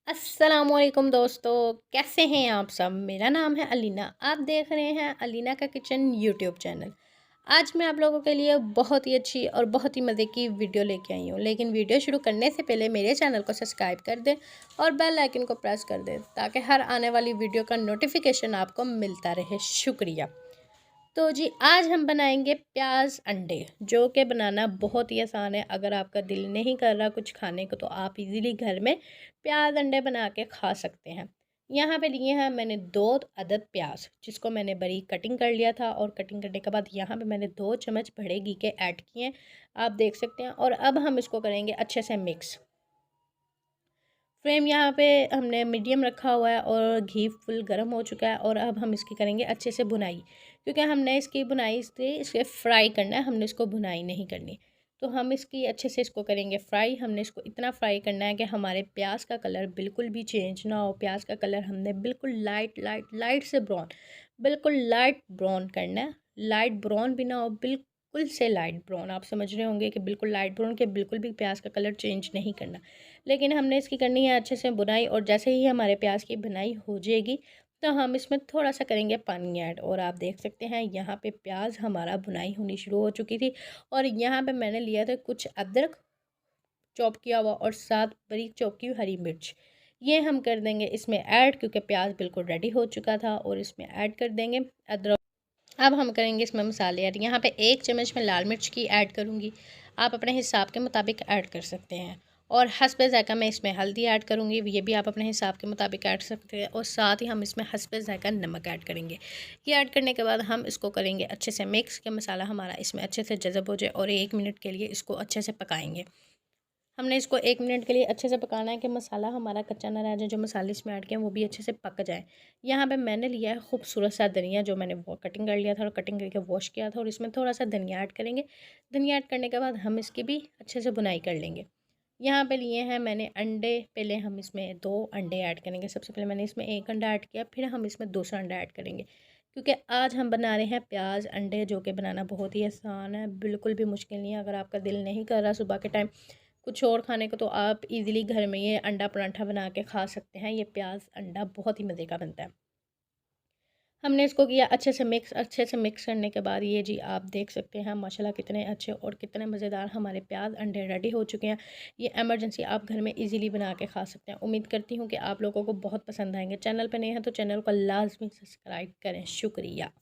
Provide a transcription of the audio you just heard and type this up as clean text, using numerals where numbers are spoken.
अस्सलामुअलैकुम दोस्तों, कैसे हैं आप सब। मेरा नाम है अलीना। आप देख रहे हैं अलीना का किचन यूट्यूब चैनल। आज मैं आप लोगों के लिए बहुत ही अच्छी और बहुत ही मज़े की वीडियो लेके आई हूँ, लेकिन वीडियो शुरू करने से पहले मेरे चैनल को सब्सक्राइब कर दें और बेल आइकन को प्रेस कर दें ताकि हर आने वाली वीडियो का नोटिफिकेशन आपको मिलता रहे। शुक्रिया। तो जी आज हम बनाएंगे प्याज अंडे, जो कि बनाना बहुत ही आसान है। अगर आपका दिल नहीं कर रहा कुछ खाने को तो आप इजीली घर में प्याज अंडे बना के खा सकते हैं। यहाँ पे लिए हैं मैंने 2 अदद प्याज, जिसको मैंने बड़ी कटिंग कर लिया था, और कटिंग करने के बाद यहाँ पे मैंने 2 चम्मच बड़े घी के ऐड किए हैं, आप देख सकते हैं। और अब हम इसको करेंगे अच्छे से मिक्स। फ्लेम यहाँ पे हमने मीडियम रखा हुआ है और घी फुल गर्म हो चुका है। और अब हम इसकी करेंगे अच्छे से भुनाई, क्योंकि हमने इसकी भुनाई से इसे फ्राई करना है, हमने इसको भुनाई नहीं करनी। तो हम इसकी अच्छे से इसको करेंगे फ्राई। हमने इसको इतना फ्राई करना है कि हमारे प्याज का कलर बिल्कुल भी चेंज ना हो। प्याज का कलर हमने बिल्कुल लाइट लाइट लाइट से ब्राउन, बिल्कुल लाइट ब्राउन करना है। लाइट ब्राउन भी ना हो, बिल्कुल से लाइट ब्राउन। आप समझ रहे होंगे कि बिल्कुल लाइट ब्राउन के बिल्कुल भी प्याज का कलर चेंज नहीं करना। लेकिन हमने इसकी करनी है अच्छे से बुनाई। और जैसे ही हमारे प्याज की बुनाई हो जाएगी तो हम इसमें थोड़ा सा करेंगे पानी ऐड। और आप देख सकते हैं यहाँ पे प्याज हमारा बुनाई होनी शुरू हो चुकी थी। और यहाँ पे मैंने लिया था कुछ अदरक चॉप किया हुआ और 7 बारीक चॉप की हरी मिर्च। ये हम कर देंगे इसमें ऐड, क्योंकि प्याज बिल्कुल रेडी हो चुका था। और इसमें ऐड कर देंगे अदरक। अब हम करेंगे इसमें मसाले ऐड। यहाँ पे 1 चम्मच में लाल मिर्च की ऐड करूँगी, आप अपने हिसाब के मुताबिक ऐड कर सकते हैं। और हस्बे ज़ायक़ा मैं इसमें हल्दी ऐड करूँगी, ये भी आप अपने हिसाब के मुताबिक ऐड कर सकते हैं। और साथ ही हम इसमें हस्बे ज़ायक़ा नमक ऐड करेंगे। ये ऐड करने के बाद हम इसको करेंगे अच्छे से मिक्स, कि मसाला हमारा इसमें अच्छे से जज़ब हो जाए। और 1 मिनट के लिए इसको अच्छे से पकाएंगे। हमने इसको 1 मिनट के लिए अच्छे से पकाना है कि मसाला हमारा कच्चा ना रह जाए। जो मसाले इसमें ऐड किए हैं वो भी अच्छे से पक जाए। यहाँ पे मैंने लिया है खूबसूरत सा धनिया, जो मैंने वो कटिंग कर लिया था और कटिंग करके वॉश किया था। और इसमें थोड़ा सा धनिया ऐड करेंगे। धनिया ऐड करने के बाद हम इसकी भी अच्छे से बुनाई कर लेंगे। यहाँ पे लिए हैं मैंने अंडे। पहले हम इसमें 2 अंडे ऐड करेंगे। सबसे पहले मैंने इसमें 1 अंडा ऐड किया, फिर हम इसमें दूसरा अंडा ऐड करेंगे। क्योंकि आज हम बना रहे हैं प्याज अंडे, जो कि बनाना बहुत ही आसान है, बिल्कुल भी मुश्किल नहीं है। अगर आपका दिल नहीं कर रहा सुबह के टाइम कुछ और खाने को तो आप इजीली घर में ये अंडा पराठा बना के खा सकते हैं। ये प्याज अंडा बहुत ही मज़े का बनता है। हमने इसको किया अच्छे से मिक्स। अच्छे से मिक्स करने के बाद ये जी आप देख सकते हैं माशाल्लाह कितने अच्छे और कितने मज़ेदार हमारे प्याज अंडे रेडी हो चुके हैं। ये इमरजेंसी आप घर में इजीली बना के खा सकते हैं। उम्मीद करती हूँ कि आप लोगों को बहुत पसंद आएंगे। चैनल पर नए हैं तो चैनल को लाजमी सब्सक्राइब करें। शुक्रिया।